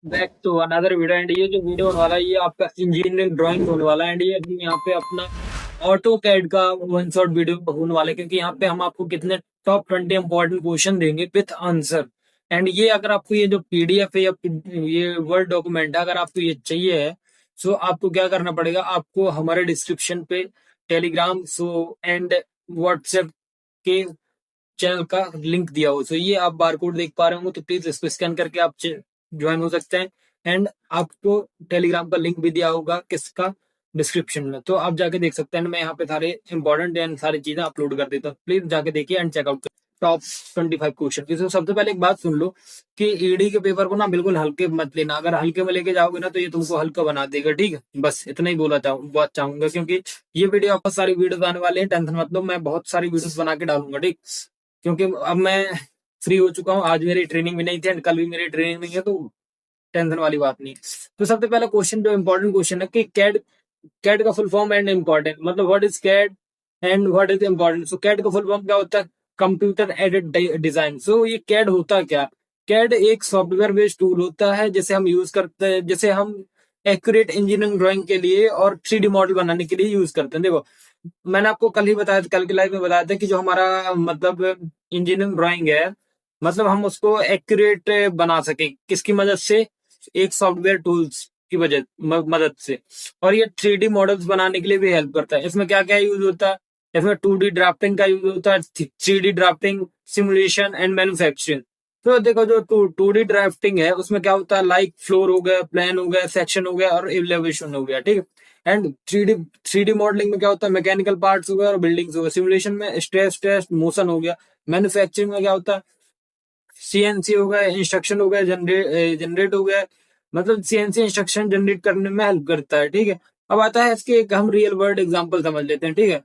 Back to another video. And ये जो video होने वाला है ये आपका इंजीनियरिंग ड्राइंग होने वाला है। एंड ये यहाँ पे अपना ऑटो कैड का वन शॉट वीडियो होने वाला है, क्योंकि यहाँ पे हम आपको कितने टॉप 20 इंपॉर्टेंट क्वेश्चन देंगे विथ आंसर। एंड ये अगर आपको ये जो पीडीएफ है या ये वर्ड डॉक्यूमेंट है, अगर आपको ये चाहिए है सो आपको क्या करना पड़ेगा, आपको हमारे डिस्क्रिप्शन पे टेलीग्राम सो एंड व्हाट्सएप के चैनल का लिंक दिया हो। तो ये आप बारकोड देख पा रहे होंगे, तो प्लीज इसको स्कैन करके आप ज्वाइन हो सकते हैं। एंड आपको टेलीग्राम का लिंक भी दिया होगा किसका, डिस्क्रिप्शन में, तो आप जाके देख सकते हैं। मैं यहाँ पे सारे इंपॉर्टेंट एंड सारी चीजें अपलोड कर देता हूँ, प्लीज जाके देखिए एंड चेकआउट टॉप 25 क्वेश्चन की। तो सबसे पहले एक बात सुन लो कि ईडी के पेपर को ना बिल्कुल हल्के मत लेना। अगर हल्के में लेके जाओगे ना तो ये तुमको हल्का बना देगा, ठीक है। बस इतना ही बोला बात चाहूंगा, क्योंकि ये वीडियो बहुत सारी वीडियोस आने वाले हैं, टेंशन मत लो, मैं बहुत सारी वीडियोस बना के डालूंगा, ठीक। क्योंकि अब मैं फ्री हो चुका हूँ, आज मेरी ट्रेनिंग भी नहीं थी एंड कल भी मेरी ट्रेनिंग नहीं है, तो टेंशन वाली बात नहीं। तो सबसे पहला क्वेश्चन जो इंपॉर्टेंट क्वेश्चन है कि कैड कैड का फुल फॉर्म एंड इम्पोर्टेंट, मतलब what is CAD and what is important. So CAD का फुल फॉर्म क्या होता है, कंप्यूटर एडेड डिजाइन। सो ये कैड होता क्या, कैड एक सॉफ्टवेयर बेस्ड टूल होता है जिसे हम यूज करते हैं, जिसे हम एक्यूरेट इंजीनियरिंग ड्राइंग के लिए और 3D मॉडल बनाने के लिए यूज करते हैं। देखो मैंने आपको कल ही बताया था, कल की लाइव में बताया था कि जो हमारा मतलब इंजीनियरिंग ड्राइंग है, मतलब हम उसको एक्यूरेट बना सके किसकी मदद से, एक सॉफ्टवेयर टूल्स की वजह मदद से। और ये 3D मॉडल्स बनाने के लिए भी हेल्प करता है। इसमें क्या क्या यूज होता है, इसमें 2D ड्राफ्टिंग का यूज होता है, 3D drafting, simulation and manufacturing. तो देखो जो 2D ड्राफ्टिंग है उसमें क्या होता है, लाइक फ्लोर हो गया, प्लान हो गया, सेक्शन हो गया और एलिवेशन हो गया, ठीक है। एंड थ्री डी मॉडलिंग में क्या होता है, मैकेनिकल पार्ट्स हो गया और बिल्डिंग्स हो गया। सिमुलेशन में स्ट्रेस टेस्ट मोशन हो गया। मैन्युफैक्चरिंग में क्या होता है, सीएनसी हो गया, इंस्ट्रक्शन हो गया, जनरेट हो गया, मतलब सीएनसी इंस्ट्रक्शन जनरेट करने में हेल्प करता है, ठीक है। अब आता है इसके एक हम रियल वर्ल्ड एग्जांपल समझ लेते हैं, ठीक है।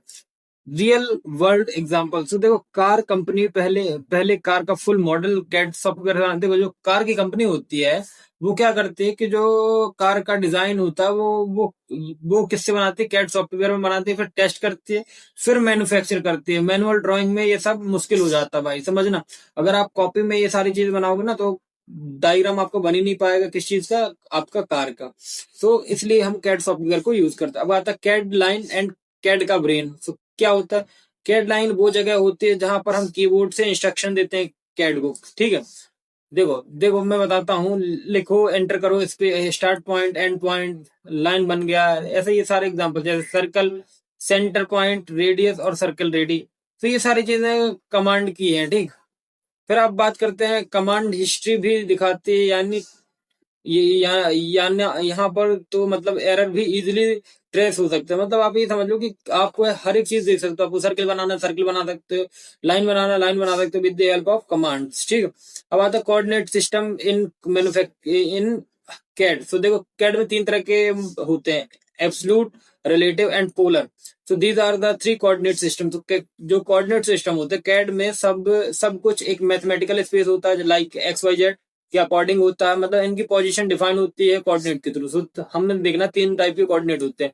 Real world example. तो देखो कार कंपनी पहले पहले कार का फुल मॉडल कैड सॉफ्टवेयर बनाते। देखो जो कार की कंपनी होती है वो क्या करती है कि जो कार का डिजाइन होता है वो किससे बनाती है, कैड सॉफ्टवेयर में बनाती है, फिर टेस्ट करती है, फिर मैन्युफैक्चर करती है। मैनुअल ड्राइंग में ये सब मुश्किल हो जाता है भाई, समझना। अगर आप कॉपी में ये सारी चीज बनाओगे ना तो डायग्राम आपको बन ही नहीं पाएगा किस चीज का, आपका कार का। तो इसलिए हम कैड सॉफ्टवेयर को यूज करते हैं। अब आता है कैड लाइन एंड कैड का ब्रेन। तो क्या होता है, कैड लाइन वो जगह होती है जहां पर हम कीबोर्ड से इंस्ट्रक्शन देते हैं कैड को, ठीक है। देखो देखो मैं बताता हूँ, लिखो, एंटर करो, इस पे start point, and point, line बन गया। ऐसे ये सारे एग्जांपल, जैसे सर्कल, सेंटर पॉइंट, रेडियस और सर्कल रेडी। तो ये सारी चीजें कमांड की हैं, ठीक। फिर आप बात करते हैं, कमांड हिस्ट्री भी दिखाती है, यानी ये यहाँ पर तो मतलब एरर भी इजीली ट्रेस हो सकते हैं। मतलब आप ये समझ लो कि आपको हर एक चीज देख सकते हो, आपको सर्किल बनाना सर्किल बना सकते हो, लाइन बनाना लाइन बना सकते हो with the help of commands, ठीक है। अब आता है coordinate system in in CAD. So देखो कैड में 3 तरह के होते हैं, absolute, relative and polar. So these are the 3 coordinate system. तो जो कोऑर्डिनेट सिस्टम होते हैं कैड में, सब सब कुछ एक मैथमेटिकल स्पेस होता है लाइक एक्स वाई जेड के अकॉर्डिंग होता है, मतलब इनकी पोजीशन डिफाइन होती है कोऑर्डिनेट के थ्रू। सो हमने देखना 3 टाइप के कोऑर्डिनेट होते हैं।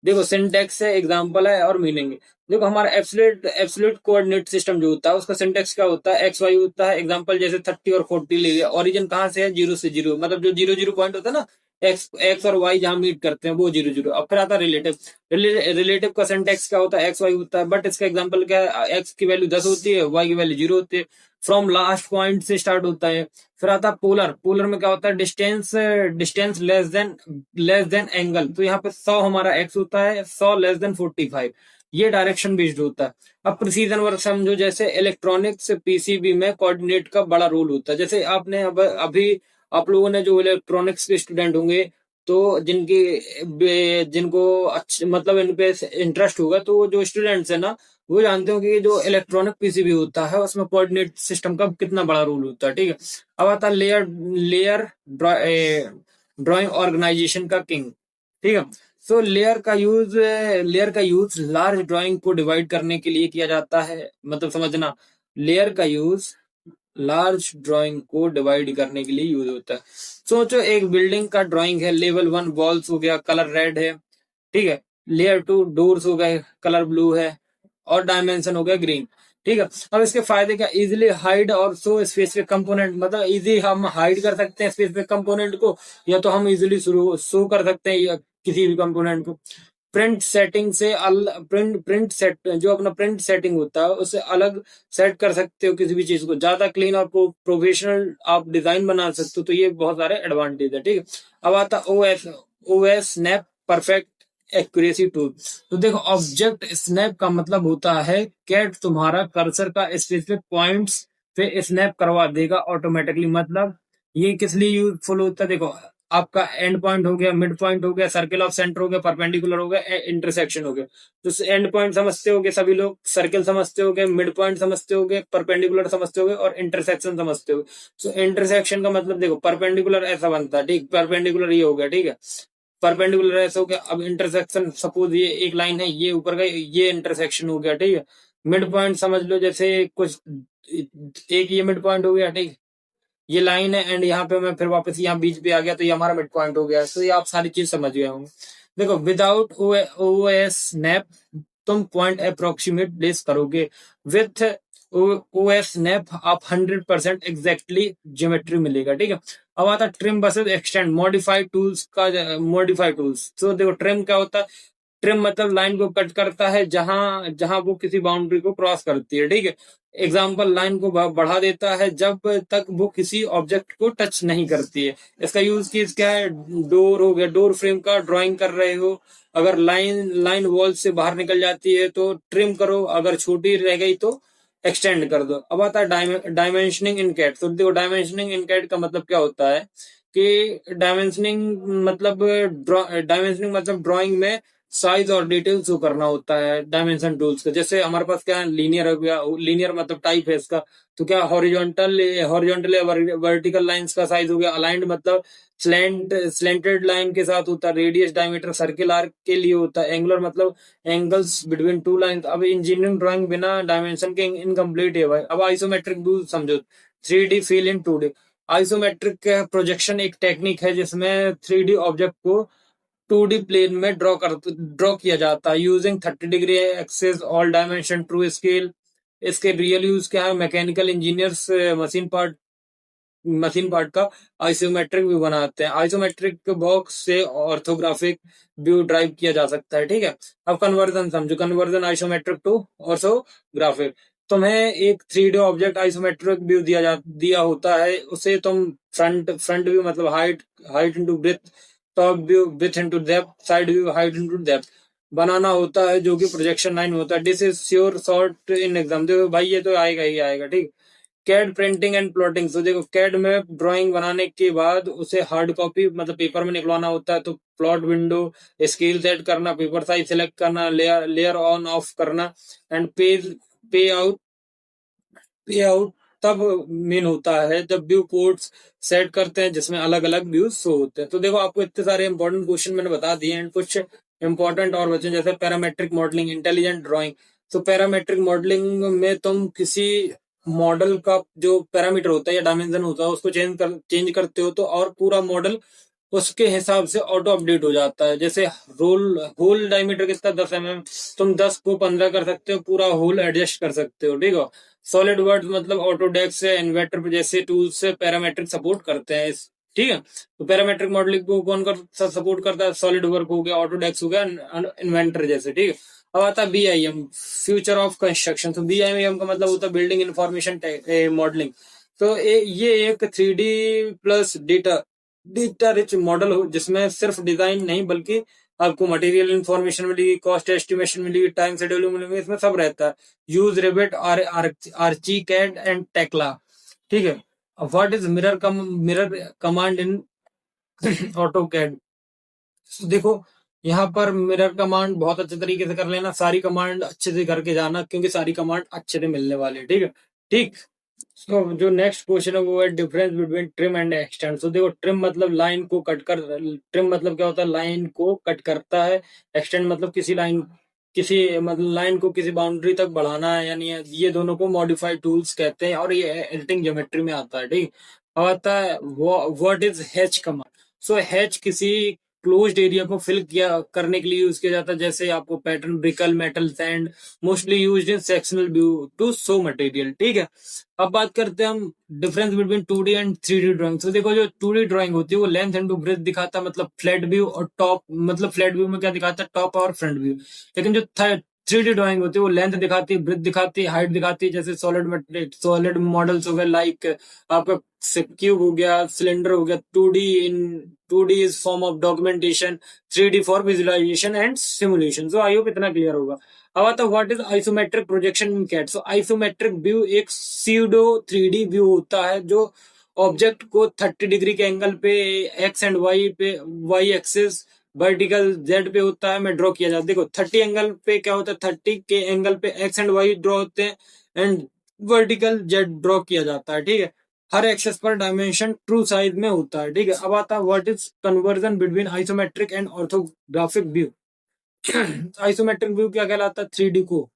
देखो सिंटेक्स है, एग्जांपल है और मीनिंग है। देखो हमारा एब्सोल्यूट एब्सोल्यूट कोऑर्डिनेट सिस्टम जो होता है उसका सिंटेक्स क्या होता है, एक्स वाई होता है। एग्जांपल जैसे 30 और 40 ले लिया, ओरिजिन कहाँ से है, 0 से 0, मतलब जो 0 0 पॉइंट होता है ना, एक्स एक्स और वाई जहां मीट करते हैं वो 0 0। अब फिर आता है रिलेटिव। रिलेटिव का सिंटेक्स क्या होता है, एक्स वाई होता है, बट इसका एग्जाम्पल क्या है, एक्स की वैल्यू 10 होती है, वाई की वैल्यू 0 होती है। फ्रॉम लास्ट पॉइंट से स्टार्ट होता है। फिर आता है पोलर। पोलर में क्या होता है, distance distance less than angle. तो यहाँ पे 100 हमारा एक्स होता है, 100 लेस देन 45, ये डायरेक्शन बेस्ड होता है। अब प्रिसीजन वर्क समझो, जैसे इलेक्ट्रॉनिक्स पीसीबी में कोऑर्डिनेट का बड़ा रोल होता है। जैसे आपने अब अभी आप लोगों ने जो इलेक्ट्रॉनिक्स के स्टूडेंट होंगे, तो जिनको अच्छे मतलब इन पे इंटरेस्ट होगा, तो वो जो स्टूडेंट्स है ना वो जानते हो कि जो इलेक्ट्रॉनिक पीसीबी होता है उसमें कोऑर्डिनेट सिस्टम का कितना बड़ा रोल होता है, ठीक है। अब आता है लेयर लेयर ड्राइंग ऑर्गेनाइजेशन का किंग, ठीक है। सो लेयर का यूज लार्ज ड्राइंग को डिवाइड करने के लिए किया जाता है, मतलब समझना, लेयर का यूज लार्ज ड्राइंग को डिवाइड करने के लिए यूज होता है। सोचो एक बिल्डिंग का ड्राइंग है, लेवल 1 वॉल्स हो गया, कलर रेड है, ठीक है। लेयर 2 डोर्स हो गए, कलर ब्लू है, और डायमेंशन हो गया ग्रीन। ठीक है। अब इसके फायदे क्या, इजिली हाइड और शो स्पेसिफिक कंपोनेंट, मतलब इजी हम हाइड कर सकते हैं स्पेसिफिक कंपोनेंट को, या तो हम इजिली शो कर सकते हैं या किसी भी कंपोनेंट को। प्रिंट सेटिंग से प्रिंट प्रिंट सेट जो अपना प्रिंट सेटिंग होता है उससे अलग सेट कर सकते हो किसी भी चीज को, ज्यादा क्लीन और प्रोफेशनल आप डिजाइन बना सकते हो, तो ये बहुत सारे एडवांटेज है। ठीक है। अब आता OS snap perfect accuracy tool. तो देखो, ऑब्जेक्ट स्नैप का मतलब होता है कैट तुम्हारा कर्सर का स्पेसिफिक पॉइंट्स पे स्नैप करवा देगा ऑटोमेटिकली। मतलब ये किस लिए यूजफुल होता है, देखो आपका एंड पॉइंट हो गया, मिड पॉइंट हो गया, सर्किल ऑफ सेंटर हो गया, परपेंडिकुलर हो गया, इंटरसेक्शन हो गया। तो एंड पॉइंट समझते होगे सभी लोग, सर्किल समझते होगे, मिड पॉइंट समझते होगे, परपेंडिकुलर समझते होगे और इंटरसेक्शन समझते होगे। तो इंटरसेक्शन का मतलब देखो, परपेंडिकुलर ऐसा बनता है, ठीक, परपेंडिकुलर ये हो गया, ठीक है, परपेंडिकुलर ऐसा हो गया। अब इंटरसेक्शन, सपोज ये एक लाइन है, ये ऊपर का, ये इंटरसेक्शन हो गया, ठीक है। मिड पॉइंट समझ लो जैसे कुछ, एक ये मिड पॉइंट हो गया, ठीक, ये लाइन है एंड यहाँ पे मैं फिर वापस यहाँ बीच पे आ गया, तो ये हमारा मिड पॉइंट हो गया। तो ये आप सारी चीज समझ गए होंगे। देखो, विदाउट ओएस स्नैप तुम पॉइंट अप्रोक्सीमेट प्लेस करोगे, विथ ओएस स्नैप आप 100% एग्जैक्टली ज्योमेट्री मिलेगा। ठीक है। अब आता trim versus extend modified tools का। मॉडिफाइड टूल्स, तो देखो ट्रिम क्या होता है, ट्रिम मतलब लाइन को कट करता है जहां जहां वो किसी बाउंड्री को क्रॉस करती है। ठीक है। एग्जाम्पल, लाइन को बढ़ा देता है जब तक वो किसी ऑब्जेक्ट को टच नहीं करती है। इसका यूज केस क्या है, डोर हो गया, डोर फ्रेम का ड्राइंग कर रहे हो, अगर लाइन लाइन वॉल से बाहर निकल जाती है तो ट्रिम करो, अगर छोटी रह गई तो एक्सटेंड कर दो। अब आता है डायमेंशनिंग इन कैट। तो देखो, डायमेंशनिंग इन कैट का मतलब क्या होता है कि डायमेंशनिंग मतलब ड्राइंग में साइज और डिटेल शो करना होता है डायमेंशन टूल्स का। जैसे हमारे पास क्या है, लीनियर हो गया, लीनियर मतलब टाइप है इसका। तो क्या हॉरिजॉन्टल हॉरिजॉन्टल या वर्टिकल लाइंस का साइज हो गया। अलाइंड मतलब स्लेंटेड लाइन के साथ होता है। रेडियस डायमीटर सर्किल आर्क के लिए होता है। एंगुलर मतलब एंगल्स बिटवीन टू लाइंस। अब इंजीनियरिंग ड्राइंग बिना डायमेंशन के इनकम्प्लीट है भाई। अब आइसोमेट्रिक व्यू समझो, 3D फील इन 2D। आइसोमेट्रिक प्रोजेक्शन एक टेक्निक है जिसमें 3D ऑब्जेक्ट को 2D प्लेन में ड्रॉ किया जाता है using 30 degree axes all dimension true scale. इसके रियल यूज क्या है, मैकेनिकल इंजीनियर्स मशीन पार्ट का आइसोमेट्रिक व्यू बनाते हैं। आइसोमेट्रिक बॉक्स से ऑर्थोग्राफिक व्यू ड्राइव किया जा सकता है। ठीक है। अब कन्वर्जन समझो, कन्वर्जन आइसोमेट्रिक टू ऑर्थोग्राफिक। तुम्हें एक 3D ऑब्जेक्ट आइसोमेट्रिक व्यू दिया होता है, उसे तुम फ्रंट व्यू मतलब height height into breadth, top view width into depth, side view height into depth बनाना होता है, जो कि प्रोजेक्शन लाइन होता है। This is sure short in exam. देखो भाई, ये तो आएगा ही आएगा। ठीक। CAD printing and plotting. तो देखो, कैड में ड्राइंग बनाने के बाद उसे हार्ड कॉपी मतलब पेपर में निकलवाना होता है। तो प्लॉट विंडो, स्केल सेट करना, पेपर साइज सेलेक्ट करना, लेयर ऑन ऑफ करना एंड पे आउट पे आउट तब मेन होता है जब व्यू पोर्ट्स सेट करते हैं जिसमें अलग अलग व्यूज शो होते हैं। तो देखो, आपको इतने सारे इंपॉर्टेंट क्वेश्चन मैंने बता दिए एंड कुछ इंपॉर्टेंट और बचे, जैसे पैरामेट्रिक मॉडलिंग, इंटेलिजेंट ड्राइंग। तो पैरामेट्रिक मॉडलिंग में तुम किसी मॉडल का जो पैरामीटर होता है या डायमेंशन होता है उसको चेंज करते हो, तो और पूरा मॉडल उसके हिसाब से ऑटो अपडेट हो जाता है। जैसे होल डायमीटर कितना, 10 mm, तुम 10 को 15 कर सकते हो, पूरा होल एडजस्ट कर सकते हो। ठीक है। सॉलिड वर्ड्स मतलब ऑटोडेस्क से इन्वेंटर जैसे टूल्स से पैरामेट्रिक सपोर्ट करते हैं। ठीक है। तो पैरामेट्रिक मॉडलिंग को कौन सपोर्ट करता है, सॉलिड वर्क हो गया, ऑटोडेस्क हो गया, इन्वेंटर जैसे। ठीक है। अब आता है BIM, फ्यूचर ऑफ कंस्ट्रक्शन। तो BIM का मतलब होता है बिल्डिंग इंफॉर्मेशन मॉडलिंग। तो ये एक 3D plus data data rich model हो जिसमें सिर्फ डिजाइन नहीं बल्कि आपको मटेरियल इंफॉर्मेशन मिलेगी, कॉस्ट एस्टिमेशन मिलेगी, टाइम शेड्यूलिंग मिलेगी, इसमें सब रहता है। Use Revit ArchiCAD and Tekla. ठीक है। What is mirror command in AutoCAD. देखो, यहाँ पर मिरर कमांड बहुत अच्छे तरीके से कर लेना, सारी कमांड अच्छे से करके जाना क्योंकि सारी कमांड अच्छे से मिलने वाली है। ठीक है। ठीक। तो जो नेक्स्ट क्वेश्चन है वो है difference between trim and extend. तो देखो, ट्रिम मतलब क्या होता है, लाइन को कट करता है। एक्सटेंड मतलब किसी मतलब लाइन को किसी बाउंड्री तक बढ़ाना है, यानी ये दोनों को मॉडिफाइड टूल्स कहते हैं और ये एडिटिंग ज्योमेट्री में आता है। ठीक। अब आता है what is hatch command. So hatch किसी क्लोज्ड एरिया को फिल किया करने के लिए यूज किया जाता है, जैसे आपको pattern, brick, metal, sand, mostly used in sectional view to show material. ठीक है, अब बात करते हैं हम difference between 2D and 3D drawing. तो देखो, जो 2D ड्राइंग होती है वो लेंथ एंड ब्रेथ दिखाता है, मतलब फ्लैट व्यू और टॉप, मतलब फ्लैट व्यू में क्या दिखाता है, टॉप और फ्रंट व्यू। लेकिन जो 3D ड्राइंग होती है वो लेंथ दिखाती है, ब्रेथ दिखाती है, हाइट दिखाती है, जैसे सॉलिड मॉडल्स हो गए, लाइक आपका क्यूब हो गया, सिलेंडर हो गया। 2D is form of documentation, 3D for visualization and simulation. So I hope इतना क्लियर होगा। अब आता है what is isometric projection in CAD. So isometric view एक सीडो 3D व्यू होता है जो ऑब्जेक्ट को 30 डिग्री के एंगल पे एक्स एंड वाई पे, वाई एक्सिस वर्टिकल जेड पे होता है, मैं ड्रॉ किया जाता है। देखो 30 एंगल पे क्या होता है, 30 के एंगल पे एक्स एंड वाई ड्रॉ होते हैं एंड वर्टिकल जेड ड्रॉ किया जाता है। ठीक है, हर एक्सेस पर डायमेंशन ट्रू साइज में होता है। ठीक है, अब आता है what is conversion between isometric and orthographic view. Isometric view क्या कहलाता है, 3D को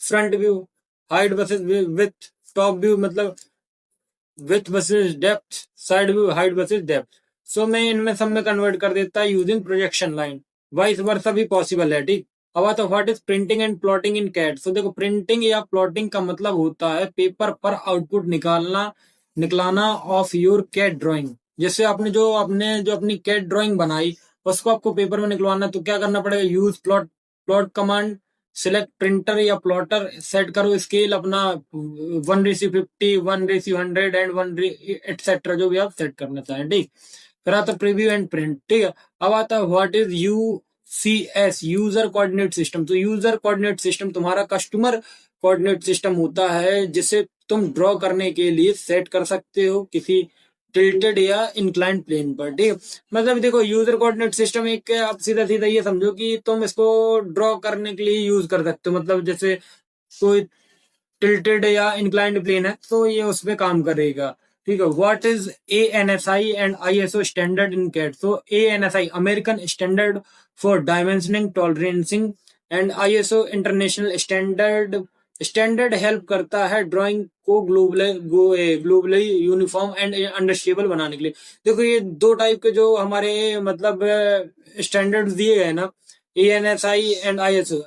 front view, height versus width, top view मतलब width versus depth, side view height versus depth. So मैं इनमें सब में कन्वर्ट कर देता है using projection line, vice versa भी पॉसिबल है। ठीक, अब आता है what is printing and plotting in CAD. So देखो, प्रिंटिंग या प्लॉटिंग का मतलब होता है पेपर पर आउटपुट निकलाना ऑफ योर कैड ड्राइंग। जैसे आपने जो अपनी कैड ड्राइंग बनाई उसको आपको पेपर में निकलवाना, तो क्या करना पड़ेगा, use plot command, select printer या प्लॉटर, सेट करो स्केल अपना 1:50, 1:100 एंड 1 एटसेट्रा, जो भी आप सेट करना चाहें। ठीक, फिर आता प्रीव्यू एंड प्रिंट। ठीक है, अब आता है what is UCS, user coordinate system. तो यूजर कोऑर्डिनेट सिस्टम तुम्हारा कस्टमर कोऑर्डिनेट सिस्टम होता है जिसे तुम ड्रॉ करने के लिए सेट कर सकते हो किसी टिल्टेड या इंक्लाइंड प्लेन पर। ठीक है, मतलब देखो यूजर कोऑर्डिनेट सिस्टम एक, आप सीधा सीधा ये समझो कि तुम इसको ड्रॉ करने के लिए यूज कर सकते हो, मतलब जैसे कोई टिल्टेड या इंक्लाइंड प्लेन है तो ये उस पे काम करेगा। ठीक है, what is ANSI and ISO standard in CAD. तो ANSI American standard for dimensioning tolerancing and ISO international standard help करता है ड्राइंग को ग्लोबली यूनिफॉर्म एंड अंडरस्टेबल बनाने के लिए। देखो, ये दो टाइप के जो हमारे मतलब स्टैंडर्ड्स दिए गए ना, ANSI and ISO,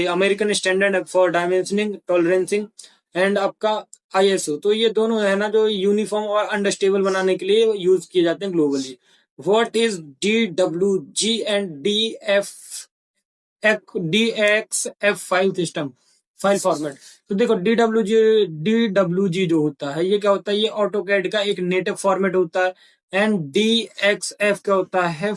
American standard for dimensioning tolerancing and आपका ISO, तो ये दोनों है ना जो यूनिफॉर्म और अंडरस्टेबल बनाने के लिए यूज किए जाते हैं globally. What is DWG and DXF5 system file format. तो देखो, DWG जो होता है ये क्या होता है, ये ऑटोकैड का एक नेटिव फॉर्मेट होता है। एंड DXF क्या होता है,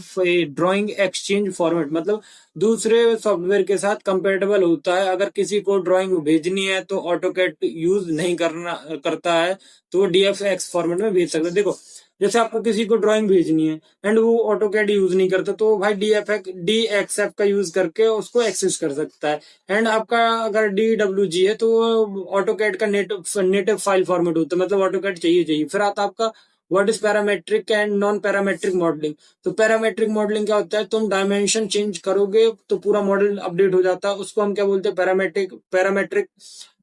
ड्राइंग एक्सचेंज फॉर्मेट, मतलब दूसरे सॉफ्टवेयर के साथ कंपेटेबल होता है। अगर किसी को ड्राइंग भेजनी है तो ऑटोकैड यूज नहीं करता है तो DFX फॉर्मेट में भेज सकते हैं। देखो, जैसे आपको किसी को ड्राइंग भेजनी है एंड वो ऑटोकैड यूज नहीं करता तो भाई DXF का यूज करके उसको एक्सेस कर सकता है। एंड आपका अगर DWG है तो ऑटोकैड का नेटिव फाइल फॉर्मेट होता है, मतलब ऑटोकैड चाहिए। फिर आता है आपका what is parametric and non parametric modelling. तो पैरामेट्रिक मॉडलिंग क्या होता है, तुम डायमेंशन चेंज करोगे तो पूरा मॉडल अपडेट हो जाता है, उसको हम क्या बोलते हैं, parametric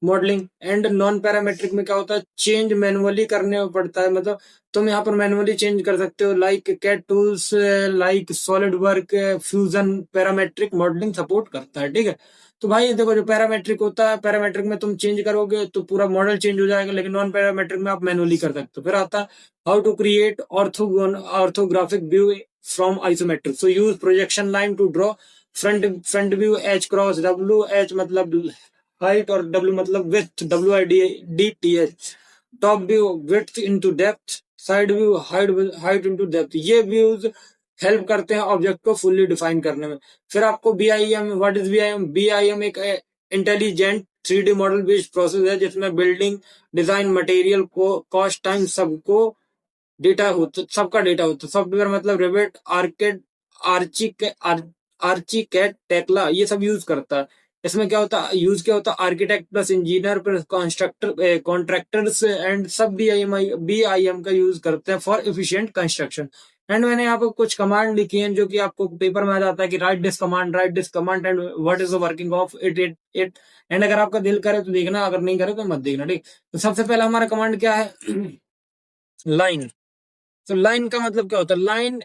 modelling. And non parametric में क्या होता है, चेंज मैनुअली करने पड़ता है, मतलब तुम यहाँ पर मैनुअली चेंज कर सकते हो, like CAD tools, like SolidWorks, Fusion parametric modelling support करता है। ठीक है, तो भाई देखो, जो पैरामेट्रिक होता है, पैरामेट्रिक में तुम चेंज करोगे तो पूरा मॉडल चेंज हो जाएगा, लेकिन नॉन पैरामेट्रिक में आप मैनुअली कर सकते हो। फिर आता है how to create orthographic view from isometric. So use projection line to draw front view, H cross W, H मतलब हाइट और W मतलब width, WIDTH, top view width into depth, side view height into depth. ये views help करते हैं object को fully define करने में। फिर आपको BIM, what is BIM, BIM एक intelligent 3D model based process है जिसमें बिल्डिंग डिजाइन, मटेरियल को कॉस्ट, टाइम सबका डेटा होता है। सॉफ्टवेयर मतलब Revit, ArchiCAD, ArchiCAD, Tekla, ये सब यूज करता है। इसमें क्या होता है, यूज क्या होता है, architect plus engineer plus contractors and सब BIM का यूज करते हैं फॉर एफिशिएंट कंस्ट्रक्शन। एंड मैंने यहाँ पर कुछ कमांड लिखी हैं जो कि आपको पेपर में आ जाता है कि right this command and what is the working of it. And अगर आपका दिल करे तो देखना, अगर नहीं करे तो मत देखना। ठीक, तो सबसे पहला हमारा कमांड क्या है, लाइन। तो लाइन का मतलब क्या होता है, लाइन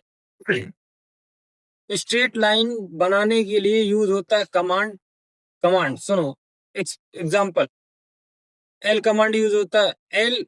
स्ट्रेट लाइन बनाने के लिए यूज होता है कमांड। कमांड सुनो, एग्जाम्पल, एल कमांड यूज होता है। L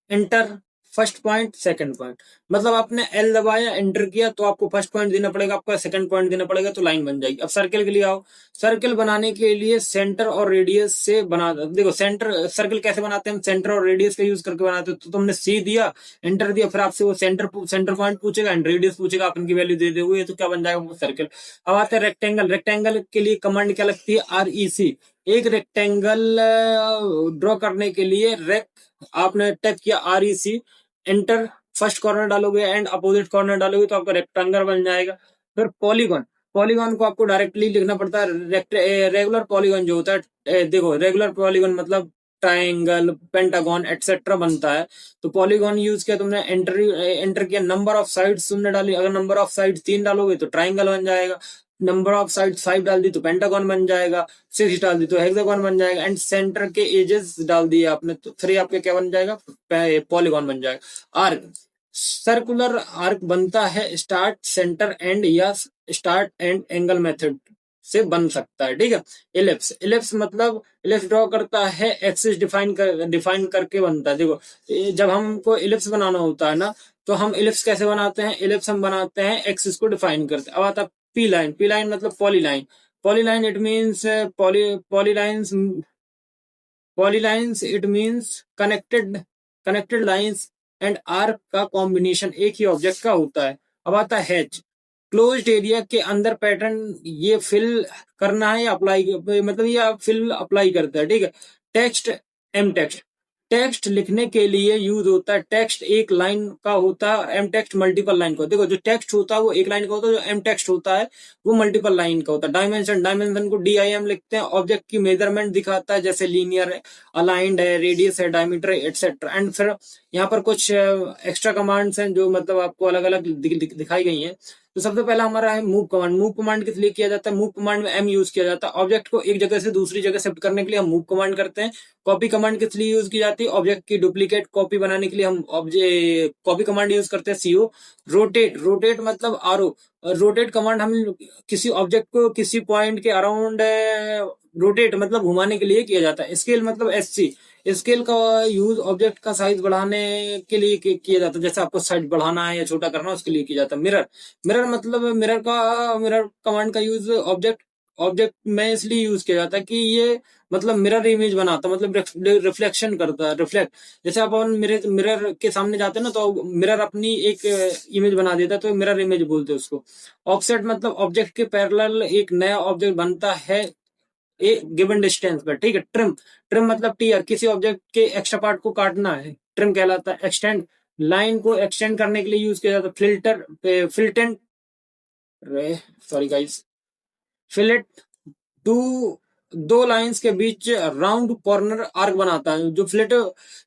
enter first point second point, मतलब आपने एल दबाया एंटर किया तो आपको फर्स्ट पॉइंट देना पड़ेगा, आपका सेकंड पॉइंट देना पड़ेगा, तो लाइन बन जाएगी। अब सर्कल के लिए आओ। सर्कल बनाने के लिए सेंटर और रेडियस से बना, देखो सेंटर सर्कल कैसे बनाते हैं हम, सेंटर और रेडियस का यूज करके बनाते हैं। तो तुमने सी दिया, एंटर दिया, फिर आपसे वो सेंटर पॉइंट पूछेगा एंड रेडियस पूछेगा, आप इनकी वैल्यू दे दोगे तो क्या बन जाएगा वो सर्कल। अब आते हैं रेक्टेंगल। रेक्टेंगल के लिए कमांड क्या लगती है, REC। एक रेक्टेंगल ड्रॉ करने के लिए रेक, आपने टाइप किया REC, एंटर, फर्स्ट कॉर्नर डालोगे एंड अपोजिट कॉर्नर डालोगे तो आपका रेक्टेंगल बन जाएगा। फिर पॉलीगॉन, पॉलीगॉन को आपको डायरेक्टली लिखना पड़ता है। रेगुलर पॉलीगॉन जो होता है, देखो रेगुलर पॉलीगॉन मतलब ट्राइंगल, पेंटागन एटसेट्रा बनता है। तो पॉलीगॉन यूज किया तुमने, एंटर किया, नंबर ऑफ साइड्स तुमने डाली, अगर नंबर ऑफ साइड्स 3 डालोगे तो ट्राइंगल बन जाएगा। नंबर ऑफ साइड्स 5 डाल दी तो पेंटागन बन जाएगा, 6 डाल दी तो हेक्सागन बन जाएगा, एंड सेंटर के एजेस डाल दिए आपने तो 3 आपके क्या बन जाएगा, पॉलीगॉन बन जाएगा। आर्क, सर्कुलर आर्क बनता है स्टार्ट सेंटर एंड या स्टार्ट एंड एंगल मेथड से बन सकता है, ठीक है। इलिप्स, इलिप्स मतलब इलिप्स ड्रॉ करता है, एक्सिस डिफाइन करके बनता है। देखो जब हमको इलिप्स बनाना होता है ना, तो हम इलिप्स कैसे बनाते हैं, इलिप्स हम बनाते हैं एक्सिस को डिफाइन करते हैं। अब आता है पी लाइन। पी लाइन मतलब polyline. Polyline it means polylines, polylines it means connected lines and arc का कॉम्बिनेशन एक ही ऑब्जेक्ट का होता है। अब आता है हैच, क्लोज्ड एरिया के अंदर पैटर्न ये फिल करना है या अप्लाई, मतलब ये फिल अप्लाई करता है, ठीक है। टेक्स्ट, एम टेक्स्ट, टेक्स्ट लिखने के लिए यूज होता है। टेक्स्ट एक लाइन का होता है, एम टेक्स्ट मल्टीपल लाइन का। देखो जो टेक्स्ट होता है वो एक लाइन का होता है, जो एम टेक्स्ट होता है वो मल्टीपल लाइन का होता है। डायमेंशन, डायमेंशन को DIM लिखते हैं, ऑब्जेक्ट की मेजरमेंट दिखाता है, जैसे लीनियर है, अलाइंड है, रेडियस है, डायमीटर है, एटसेट्रा। एंड फिर यहाँ पर कुछ एक्स्ट्रा कमांड्स हैं जो मतलब आपको अलग अलग दिखाई गई हैं। तो सबसे पहला हमारा है मूव कमांड। मूव कमांड किस लिए किया जाता है, मूव कमांड में M यूज किया जाता है। ऑब्जेक्ट को एक जगह से दूसरी जगह शिफ्ट करने के लिए हम मूव कमांड करते हैं। कॉपी कमांड किस लिए यूज की जाती है, ऑब्जेक्ट की डुप्लीकेट कॉपी बनाने के लिए हम ऑब्जेक्ट कॉपी कमांड यूज करते हैं, CO। रोटेट, रोटेट मतलब RO। रोटेट कमांड हम किसी ऑब्जेक्ट को किसी पॉइंट के अराउंड रोटेट मतलब घुमाने के लिए किया जाता है। स्केल मतलब SC। स्केल का यूज ऑब्जेक्ट का साइज बढ़ाने के लिए किया जाता है, जैसे आपको साइज बढ़ाना है या छोटा करना है उसके लिए किया जाता है। मिरर, मिरर मतलब मिरर कमांड का यूज ऑब्जेक्ट ऑब्जेक्ट में इसलिए यूज किया जाता है कि ये मतलब मिरर इमेज बनाता है, मतलब रिफ्लेक्शन करता है, रिफ्लेक्ट। जैसे आप अपन मिरर मिरर के सामने जाते हैं ना, तो मिरर अपनी एक इमेज बना देता है, तो मिरर इमेज बोलते हैं उसको। ऑफसेट मतलब ऑब्जेक्ट के पैरेलल एक नया ऑब्जेक्ट बनता है ए गिवन डिस्टेंस पर, ठीक है। ट्रिम, ट्रिम मतलब टीयर, किसी ऑब्जेक्ट के एक्स्ट्रा पार्ट को काटना है, ट्रिम कहलाता है। एक्सटेंड, लाइन को एक्सटेंड करने के लिए यूज किया जाता है। फिल्टर, फिल्टेंट, सॉरी गाइस, फिलेट, टू, दो लाइंस के बीच राउंड कॉर्नर आर्क बनाता है। जो फिलेट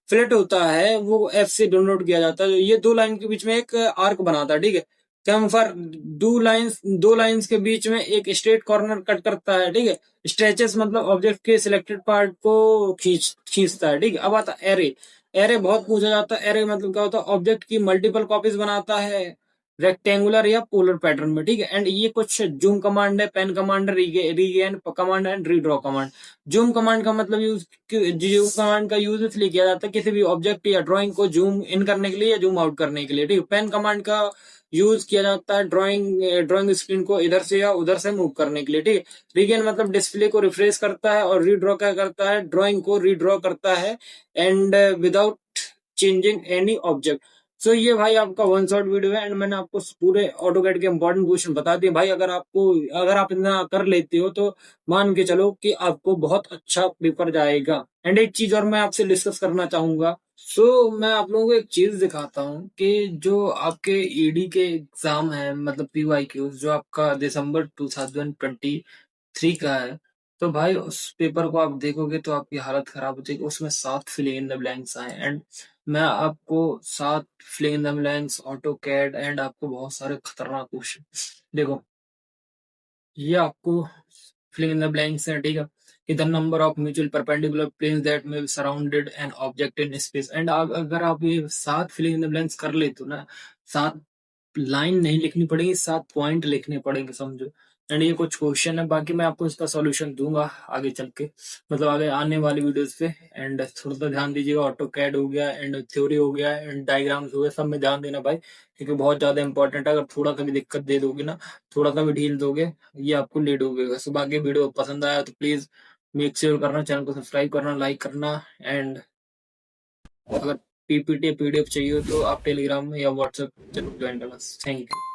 फिलेट होता है वो F से डिनोट किया जाता है, ये दो लाइन के बीच में एक आर्क बनाता है, ठीक है। कैम्फर, दो लाइंस के बीच में एक स्ट्रेट कॉर्नर कट करता है, ठीक है। स्ट्रेचेस मतलब ऑब्जेक्ट के सिलेक्टेड पार्ट को खींचता है, ठीक है। अब आता है एरे। एरे बहुत पूछा जाता है। एरे मतलब क्या होता है, ऑब्जेक्ट की मल्टीपल कॉपीज बनाता है रेक्टेंगुलर या पोलर पैटर्न में, ठीक है। एंड ये कुछ जूम कमांड है, पेन कमांड है, regain command and redraw command. Zoom command का मतलब जूम कमांड का यूज इसलिए किया जाता है किसी भी ऑब्जेक्ट या ड्राइंग को जूम इन करने के लिए या जूम आउट करने के लिए, ठीक है। पेन कमांड का यूज किया जाता है ड्राइंग स्क्रीन को इधर से या उधर से मूव करने के लिए, ठीक है। रीगेन मतलब डिस्प्ले को रिफ्रेश करता है, और रीड्रॉ क्या करता है, ड्राइंग को रीड्रॉ करता है and without changing any object. So ये भाई आपका वन शॉट वीडियो है, एंड मैंने आपको पूरे ऑटोकैड के इंपॉर्टेंट क्वेश्चन बता दिए भाई। अगर आप इतना कर लेते हो तो मान के चलो कि आपको बहुत अच्छा पेपर जाएगा। एंड एक चीज और मैं आपसे डिस्कस करना चाहूंगा। मैं आप लोगों को एक चीज दिखाता हूँ कि जो आपके ED के एग्जाम है, मतलब PYQ जो आपका दिसंबर 2023 का है, तो भाई उस पेपर को आप देखोगे तो आपकी हालत खराब हो जाएगी। उसमें 7 फिलिंग इन द ब्लैंक्स आए, एंड मैं आपको 7 filling in the blanks, AutoCAD and आपको बहुत सारे खतरनाक क्वेश्चन, देखो ये आपको फिलिंग इन द ब्लैंक्स है, ठीक है। कि the number of mutual perpendicular planes that may be surrounded an object in space. And अगर आप ये 7 फिलिंग इन द ब्लैंक्स कर लेते हो ना, 7 लाइन नहीं लिखनी पड़ेगी, 7 पॉइंट लिखने पड़ेंगे, समझो। एंड ये कुछ क्वेश्चन है, बाकी मैं आपको इसका सॉल्यूशन दूंगा आगे चल के, मतलब आगे आने वाली वीडियोस पे। एंड थोड़ा सा ध्यान दीजिएगा, ऑटो कैड हो गया एंड थ्योरी हो गया एंड डायग्राम्स हो गया, सब में ध्यान देना भाई, क्योंकि बहुत ज्यादा इंपॉर्टेंट है। अगर थोड़ा सा भी दिक्कत दे दोगे ना, थोड़ा सा भी ढील दोगे, ये आपको लेट हो गएगा। सो बाकी वीडियो पसंद आया तो प्लीज मेक श्योर करना, चैनल को सब्सक्राइब करना, लाइक करना। एंड अगर पीपीटी पीडीएफ चाहिए हो तो आप टेलीग्राम में या व्हाट्सएप जरूर ज्वाइन करना। Thank you.